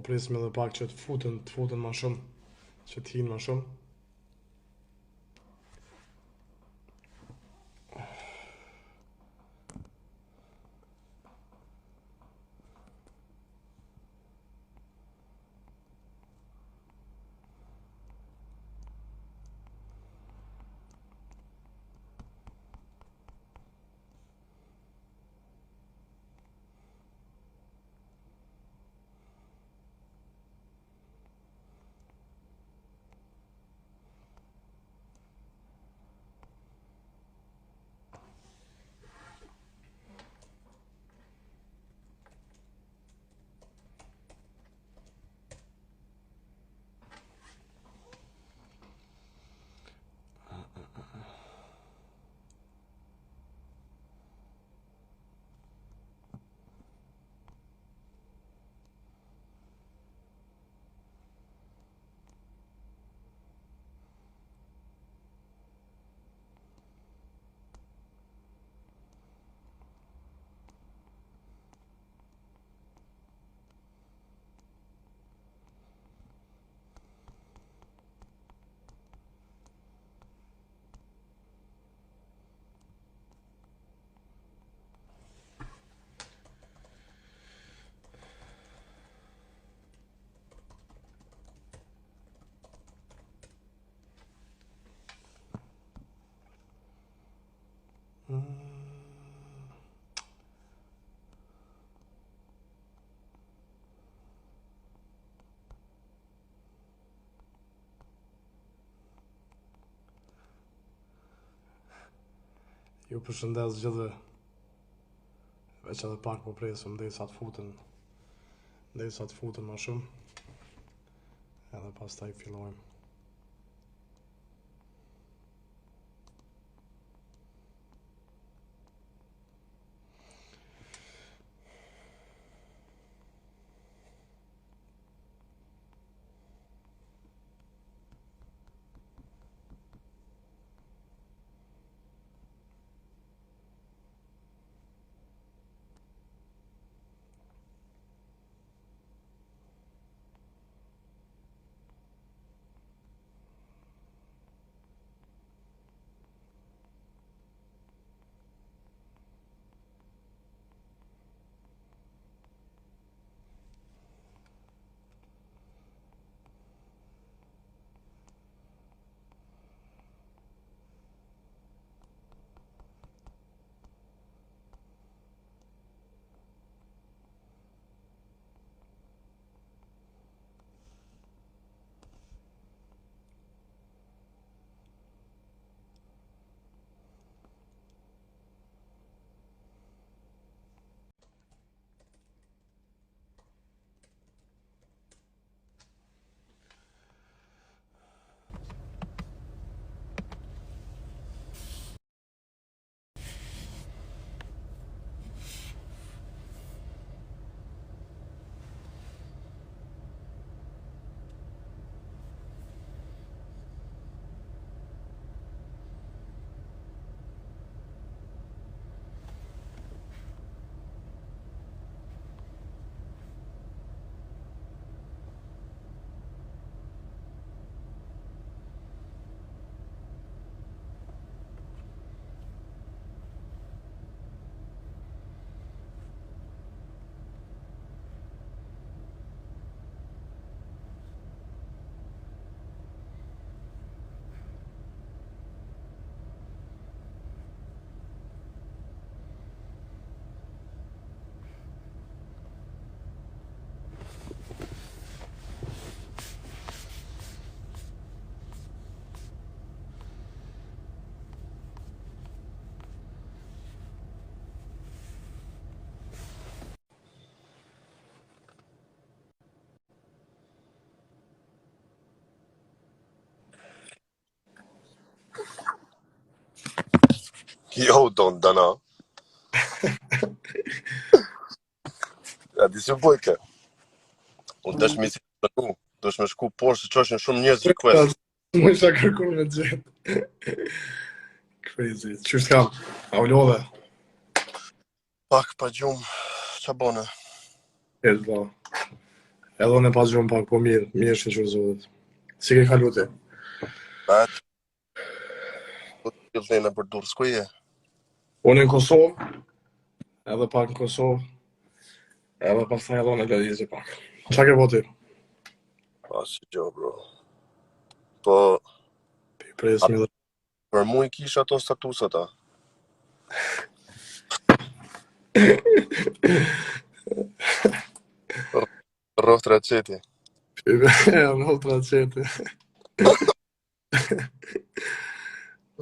presim edhe pak që të futen ma shumë, që të hinë ma shumë. Ju përshëndes gjithëve, veç edhe pak po presim derisa të futen ma shumë, edhe pastaj fillojmë. Jo, don dana. A di që bojke? Unë desh me shku poshtë, që është shumë njerëz request. Më isha kërkur me gjithë. Crazy. Qështë kam? A u lodhe? Pak pa gjumë, që bone? Kështë bo. Edhe unë e pas gjumë pak, po mirë që që zotit. Si ke kalu ti? Atë, po të tjilë për durës, ku je? Unë në Kosovë, edhe pak në Kosovë, edhe pastaj edhe unë e lëvizje pak. Qa ke po ti? Pa, si gjo, bro. Po, Presmi dhe. për mu i kisha ato statusat, a? Rroft raceti. Në ultra qeti.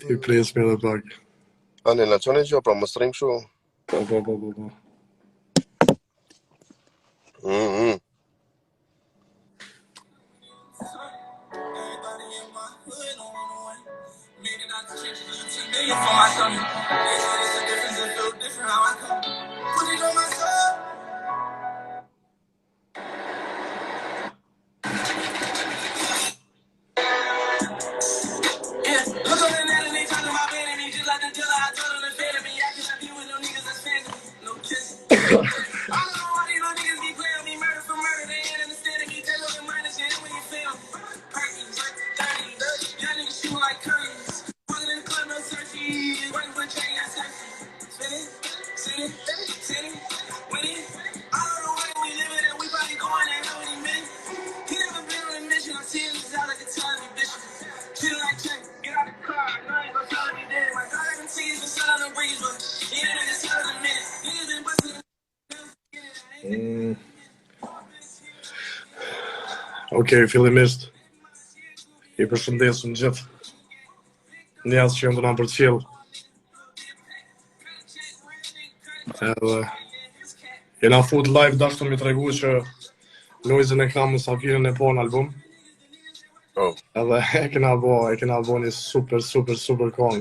Ti presmi dhe pak. Ane, na qone gjo, pra më strim shu. Po. Okej, fillimisht i përshëndesëm gjithë njerëz që janë për qiell. Edhe jena fut live dashur mi tregu që Noizën e kam në safirin e po në album. Oh. Edhe e kena bo një super kong.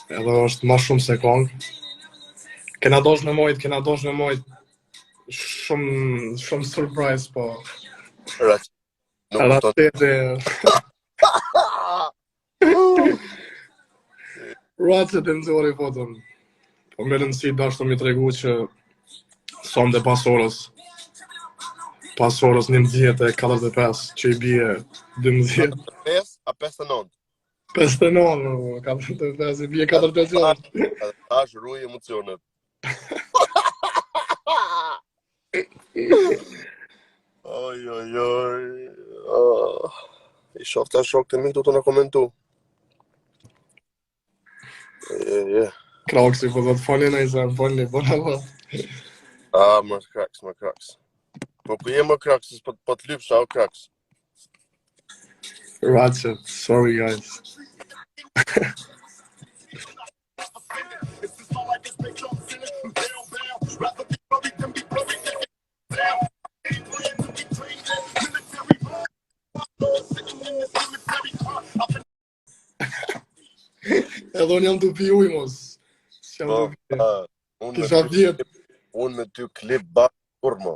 Edhe është ma shumë se kong. Kena dosh me mojt shumë surprise, po. Ratete. Ratete në zori fotën. Po me rëndësi dashur mi tregu që sonde pas orës 11:45 që i bie 12. 5 a 59. 59, 45, i bie 48. Tash ruaj emocionet. Oj. I shof ta shok të mi këtu të në komentu. Kraksi, po do të fali në izan, fali, bona va. Më kraks. Po ku je më kraks, po të lypsha o kraks. Ratchet, sorry guys. Edhe unë jam të pi uj mos. Kisha vjet. Unë me ty klip bak kurmo.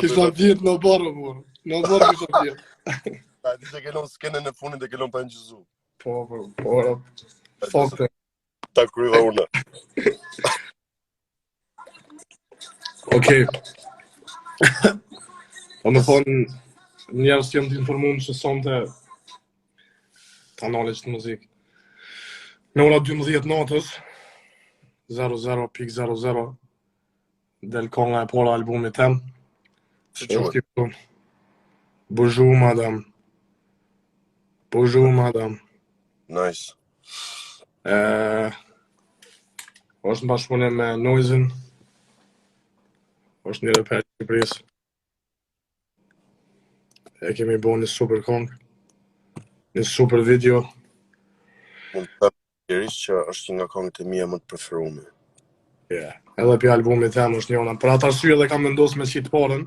Kisha vjet në barë, mor. Në barë kisha vjet. Ti që kellon skenën e funit e kellon pa në gjëzu. Po, fakte. Ta kryva unë. Okej. Po më thonë, njerës që jam të informuar që sonte kanalit të muzikë. Në ora 12 natës, 00.00, del konga e para albumit tem. Është i Bonjour madame. Nice. Është në bashkëpunim me Noizën. Është një reper i Shqipërisë. E kemi bo një super kong. Një super video. Mund të thërisht që është një nga kongët e mia më të preferume. Edhe për albumit tem është njëna. Për atë arsye dhe kam vendos me qitë parën.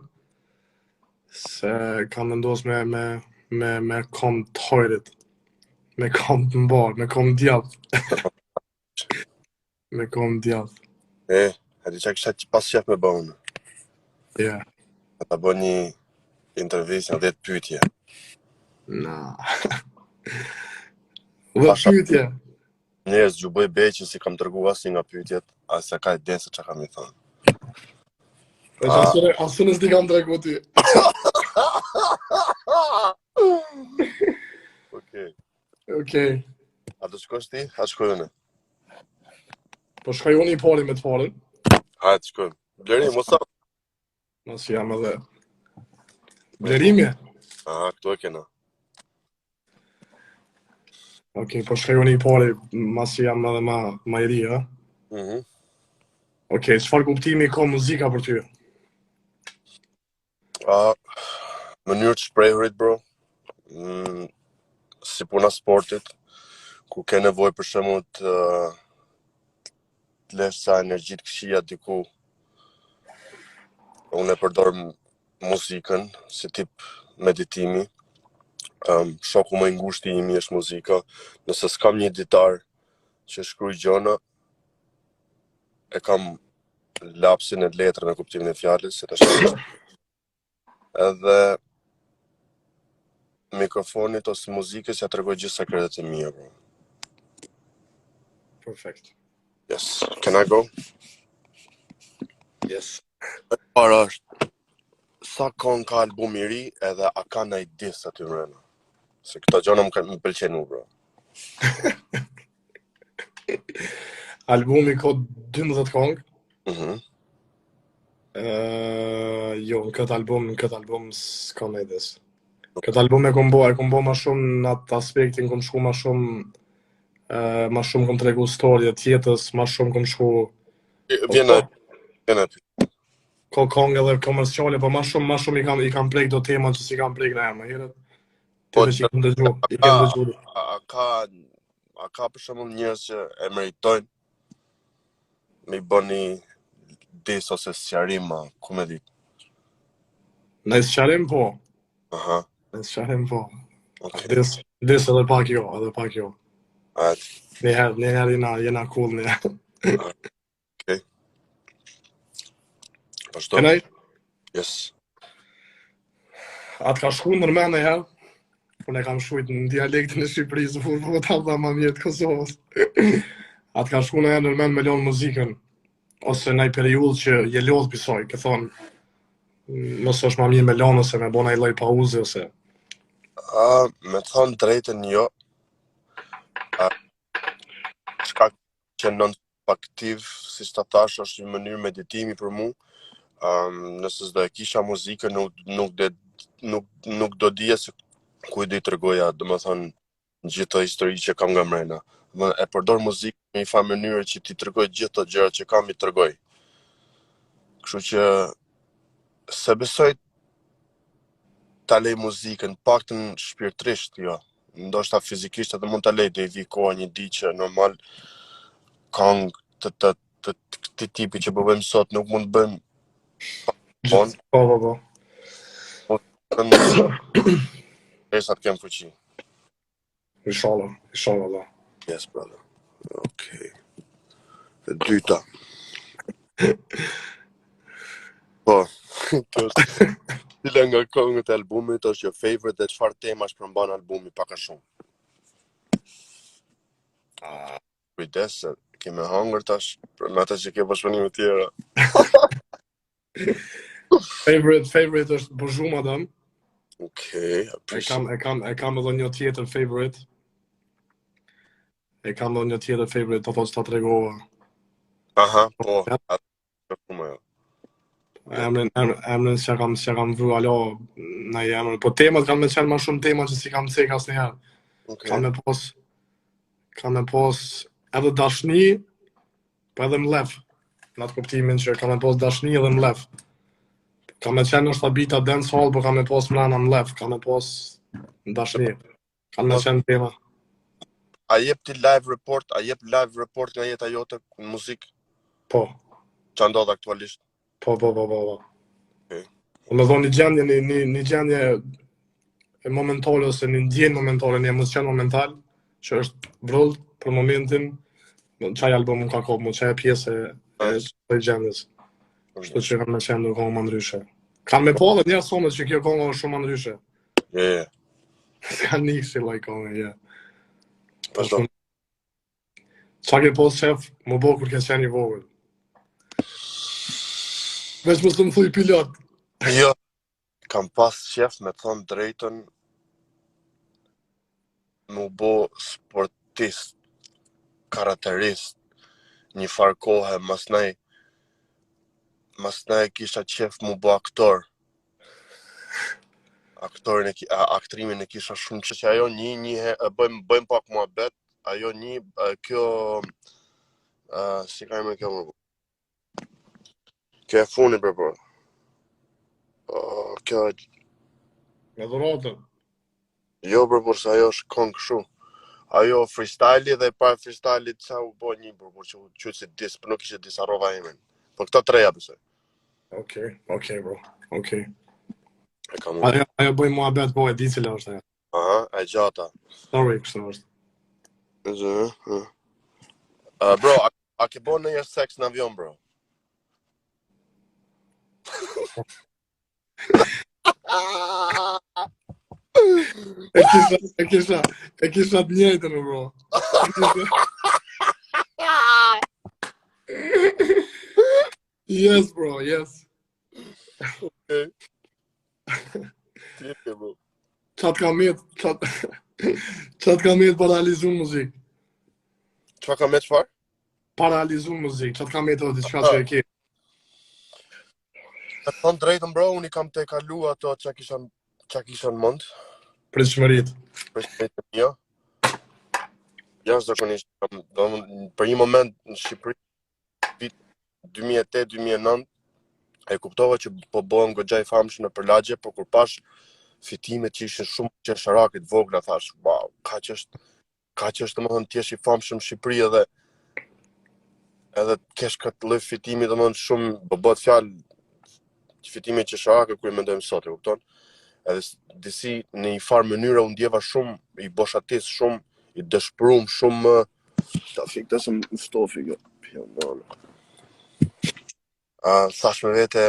Se kam vendos me kom të hojrit. Me kom të mbarë, me kom djathë. Me kom djathë. Hadi që kisha që pas qef me bënë. Ta bë një intervjis në 10 pyetje. Na. 10 pyetje? Njerëz ju bëj beqë si kam tërgu asë nga pyetjet, asë ka e desë që kam i thënë. Veç asë nësë t'i kam tregu ty. Okej. Okej. A do shkosh ti? A shkoj unë? Po shkoj unë i pari me të parin. Hajde, shkojmë. Bleri, mos sa. Mos jam edhe. Blerimi? Aha, këtu e kena. Okej, po shkoj unë i pari, mas jam edhe ma i ri, ha? Mhm. Okej, çfarë kuptimi ka muzika për ty? Mënyrë të shprehurit, bro. Si puna sportit, ku ke nevojë për shembull të lesh sa energji të këqija diku. Unë e përdor muzikën si tip meditimi. Shoku më i ngushtë imi është muzika. Nëse s'kam një ditar që shkruaj gjona, e kam lapsin e letrën në kuptimin e fjalës, se tash edhe mikrofonit ose muzikës ja tregoj gjithë sekretet e mia, bro. Perfect. Yes. Can I go? Yes. Para është, sa kon ka albumi i ri edhe a ka ndaj diss aty mbrenda? Se këto gjona më pëlqejnë mu, bro. Albumi ka 12 këngë. Mhm. Jo, në këtë album s'ka me dis. Këtë album e kom bo ma shumë në atë aspektin, kom shku ma shumë kom tregu storje tjetës, ma shumë kom shku... Vjena ty. Ka këngë edhe komerciale, po ma shumë i kam prek do tema që si kam prek në herë më herët. Po, Të që i kem dëgju. A ka për shembull njerëz që e meritojnë me i bëni diss ose sqarim, ku me di. Në sqarim po. Aha. Në sqarim po. Okay. Dis edhe pak jo. Atë. Njëherë jena cool një. Okay. Vazhdo. Kenaj? Yes. Atë ka shku nërmen e herë, unë e kam shkujt në dialektin e Shqipërisë, po ta dha ma mjetë Kosovës. Atë ka shku në herë nërmen me lonë muzikën, ose në i periull që je lodhë pisoj, ke thonë, nësë është ma mirë me lonë, ose me bona i loj pauze, ose... Me thonë drejtën jo, çka që non aktiv, si ta thash, është një mënyrë meditimi për mu. Nëse s'do e kisha muzikën, nuk do dija se ku i do i tregoja, domethënë gjithë të histori që kam nga mrena. E përdor muzikën në një farë mënyrë që ti tregoj gjithë të gjërat që kam i tregoj. Kështu që se besoj ta lej muzikën, paktën shpirtërisht, jo. Ndoshta fizikisht edhe mund ta lej deri vi koha një ditë që normal këngë të këtij tipi që bëjmë sot nuk mund të bëjmë Po. Derisa të kem fuqi. Inshallah, Allah. Yes, brother. Okay. E dyta. Po, kjo është cila nga këngët e albumit është your favorite dhe çfarë temash përmban albumi pak a shumë? Kujdes, se kemi hangër tash, për me ata që ke bashkëpunime tjera. Favorite është Bozhu Madam. Okay, E kam edhe një tjetër favorite. Do thotë ta tregova. Aha, po, atë shumë jo. Emrin që kam vru alo në emrin. Po temat kanë me qenë ma shumë tema që si kam cek asnjëherë. Okay. Kam me pos edhe dashni, po edhe mlef. Në atë kuptimin që kam me pos dashni edhe mlef. Kam me qenë është bita dance hall, po kam me pos mrena mlef. Kam me pos dashni. Kam me qenë tema. A jep live report nga jeta jote në muzikë? Po. Ç'a ndodh aktualisht? Po. Okay. Me thonë një gjendje e momentale ose një ndjenjë momentale, një emocion momental, që është vrull për momentin, çaj album më ka kohë, më çaj pjesë e të gjendjes. Kështu që kam me qenë në kohë më ndryshe. Kam me po dhe njerë somet që kjo kohë është shumë më ndryshe. Ka një si loj kohë, Vazhdo. Qa ke posë qef, më bo kur ke qenë i vogël? Veç mos më thuj pilot. Jo, kam pas qef me thonë drejtën mu bo sportist, karaterist, një farë kohë, mas nej kisha qef mu bo aktor. Aktrimin e kisha shumë që ajo bëjmë pak muhabet, ajo kjo, si ka me kjo më bo. Kjo e funi për po. Kjo, Me dhuratën. jo për po, se ajo është këngë kështu. Ajo freestyle dhe pa freestyle sa u bo një për po që si dis, për nuk ishe disarova imen. Po këta treja besoj. Okej, bro. Okej. E kam u. Ajo bëj muhabet, po e di cila është ajo. Aha, e gjata. Sorry, kështu është. Bro, a ke bo në një seks në avion, bro? E kisha të njëjtën, bro. Yes, bro, yes. Okay. Tjepe, bro. Qatë ka met paralizu muzik. Qa ka me qfar? Paralizu muzik. Qatë ka met o diçka që e ke. E thonë drejtën, bro, unë I kam te kalu ato qa kishan mund. Pritshmërit. Për shmetë mija. Jashtëzakonisht, për një moment në Shqipëri, vit 2008-2009, e kuptova që po bëhem goxha I famshëm në përlagje, por kur pash fitimet që ishin shumë qesharakit vogla, thash, wow, ka që është domethënë ti je I famshëm në Shqipëri edhe kesh këtë lloj fitimi domethënë shumë bëhet fjalë fitimi qesharake kur I mendojmë sot, e kupton? Edhe disi në një farë mënyre u ndjeva shumë I boshatis, shumë I dëshpëruar, shumë ta fiktasëm stofi kjo. Thash me vete,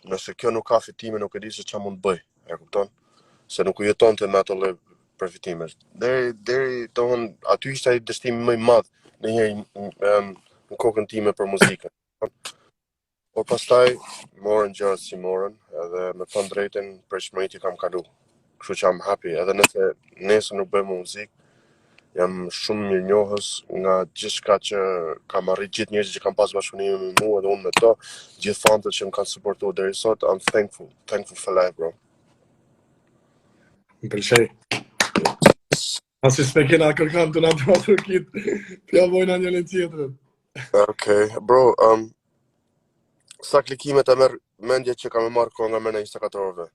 nëse kjo nuk ka fitime, nuk e di se çfarë mund bëj, e kupton? Se nuk u jetonte me ato lloj përfitimesh. Deri domthon aty ishte ai dështimi më I madh në kokën time për muzikën. Por pastaj morën gjërat si morën, edhe me thënë drejtën pritshmëritë kam kalu. Kështu që jam happy, edhe nëse nesër nuk bëjmë muzikë, jam shumë mirënjohës nga gjithçka që kam arrit, gjithë njerëzit që kanë pas bashkëpunime me mua edhe unë me to, gjithë fanët që më kanë suportuar deri sot, I'm thankful for life, bro. Më pëlqej. Asi s'me kena kërkan të nga të Turkit, pja vojna njërin tjetrin. Okay, bro, sa klikimet e merr mendje që kam e marrë kohë nga me në 24 orëve?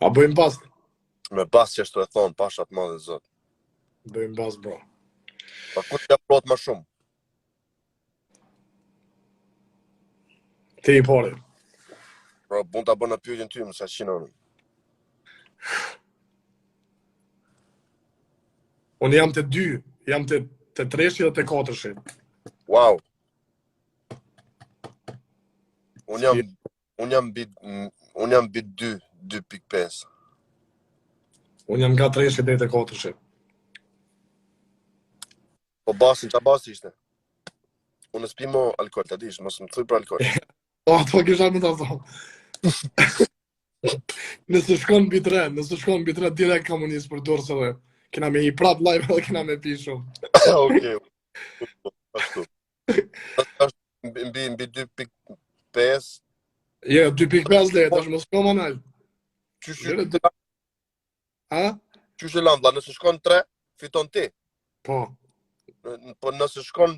A bëjmë bast? Me bas që ashtu e thonë, pashat madhe zot. Bëjmë bast, bro. Pa ku t'ja plot më shumë? Ti I pari. Bro, mund ta bëna pyetjen ty, më sa qinonën. Unë jam të dy, jam të treshi dhe të katërshi. Wow. Unë jam mbi 2.5. Unë jam nga treshi dhe të katërshi. Po basin, qa basi ishte? Unë s'pi mo alkohol, ta dish, mos më thuj për alkohol. Ato kisha më të thonë. Nëse shkon mbi 3, direkt kam unë nisë për dorë se dhe kena me I prap live edhe kena me pi shumë. Okej. Ashtu. Mbi 2.5. Je, 2.5 dhe, tash mos shko më nalë. Ha? Qyshe lambla, nëse shkon 3, fiton ti. Po. Po nëse shkon...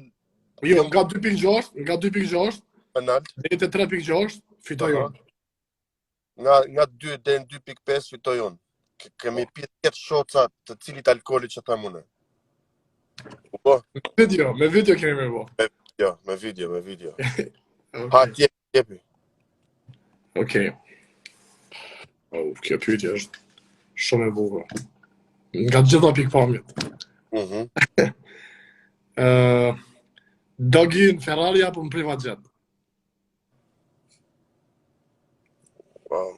Jo, nga 2.6, penalt, dhe të 3.6, fitoj unë. Nga 2 dhe në 2.5 fitoj unë. Kemi pjetë këtë shoca të cilit alkoholit që tham unë. Po? Me video kemi me bo. Me video. Okay. Ha, tjepi. Okej. Kjo pyetje është shumë e bukur. Nga gjitha pikpamjet. Dogi në Ferrari apo në privat jet? Wow.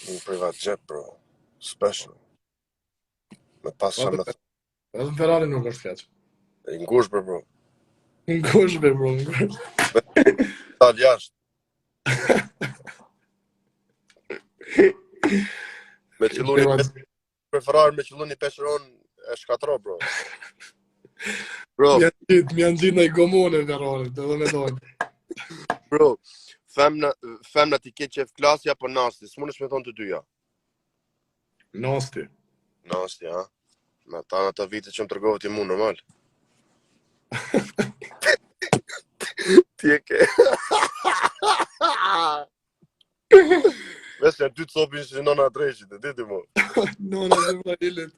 Një privat jet, bro. Special. Me pas shumë me Edhe në Ferrari nuk është fjeq. I ngush, bro. Në kushbe, bro, në kushbe. Dal jashtë. Me qëlluni preferar me qëlluni peqeron e shkatro, bro. Bro, Mi janë gjitë në i gomone në Ferrari, të dhe me dojnë. bro, femna ti ke qef klasja për nasti, s'munësh me thonë të dyja. Nasti. Nasti, ha? Me ta në të vite që më tërgove ti mu, normal. Ti e ke. Vesh janë ty të sopin që nona drejqit, e diti mu. Nona dhe më ilit.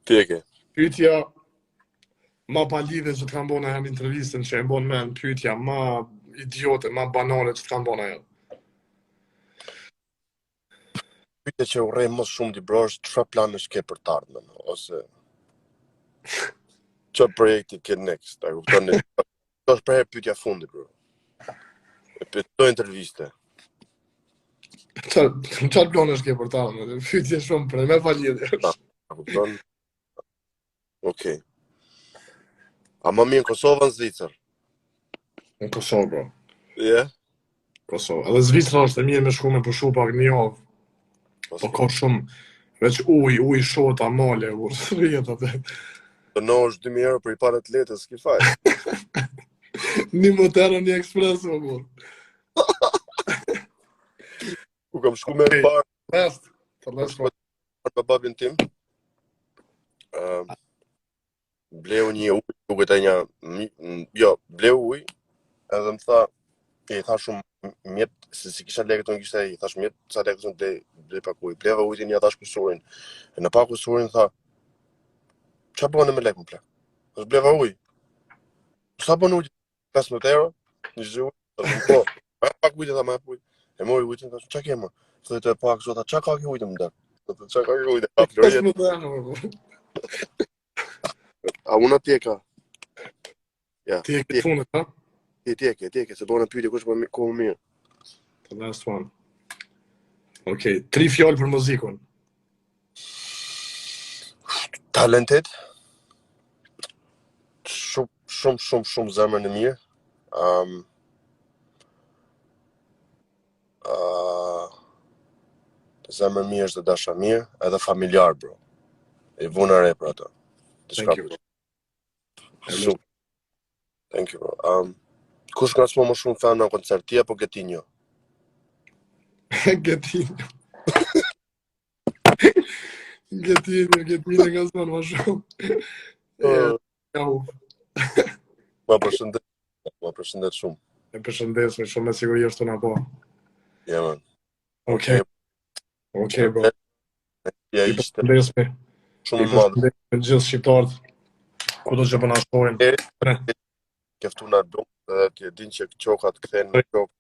Ti e ke. Pyetja ma pa lidhe që të kam bona hem intervistën që e mbon me në pyetja ma idiote, ma banale që të kam bona hem. Pyetja që urrej mos shumë ti bro është çfarë planesh ke për të ardhmen, ose çfarë projekti ke next, a kupton? Do të për herë pyetja fundi, bro. E pyetoj interviste. Qarë planesh ke për të ardhmen? Pyetje shumë për me pa lidhe. A kupton? Okej. A më mirë në Kosovë në Zvicër? Në Kosovë, bro. Je? Kosovë. Edhe Zvicra është e mirë me shku me pushu pak një javë. Po ka shumë, veç uj, shota, male, rrjet atë. Të no është 2.000 euro për i parë të letës, s'ki faj. Një moterë, një ekspreso, bro. Ku kam shku me parë Best. Të lesko. me babin tim. Bleu një uj, duke të një, jo, bleu uj, edhe më tha, i tha shumë mjetë, se si kisha lekët unë kishte i, thash mjetë, sa lekët unë blej pak uj, bleva ujtin një thash kusurin, e në pak kusurin tha, qa bëne me lekë më plek? Thash bleva uj, sa bëne ujtin? 15 euro, një zhë uj, thash po, ma pak ujtin, tha ma uj, e mori ujtin, thash, qa ke më? Thë të pak, zota, qa ka ke ujtin më dhe? Qa ka ke ujtin? A unë atje ka? Ja, Ti e këtë fundet, ha? ti e ke, se bëna pyetje kush më ku më mirë. The last one. Okej, 3 fjallë për muzikun. Talented. Shumë zemrën e mirë. Zemrën e mirë është dhe dasha mirë, edhe familjar, bro. I vuna re për ato. Thank you. Shumë. Thank you, bro. Kush nga s'mo më shumë fan në koncert, ti apo Getinjo? Getinjo. Getinjo nga s'mo më shumë. Ma përshëndet shumë. E përshëndesme shumë me sigurisht të nga po. Ja, man. Okej, bro. Ja, I ishte përshëndesme. shumë i madh. Me gjithë shqiptarët. Kudo që përna shpojnë. Keftu në album, edhe ti din që qokat kthehen në qokë.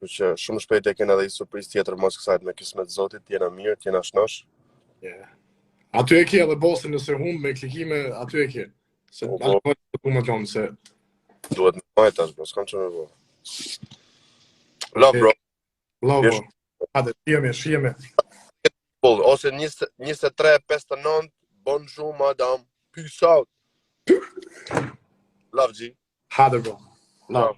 Kështu që shumë shpejt e kena dhe i surprizë tjetër mos kësajt me kismet zotit, t'jena mirë, t'jena shnosh. Aty e ke edhe bosin nëse humb me klikime, aty e ke. Se alkohol të ku më thonë se... Duhet në majtas, bro, s'kam që me bo. Love, bro. Love, bro. Hade, shijeme. Ose 23:59, bonjour, madame. Peace out. Love, G. Hade, bro. Love.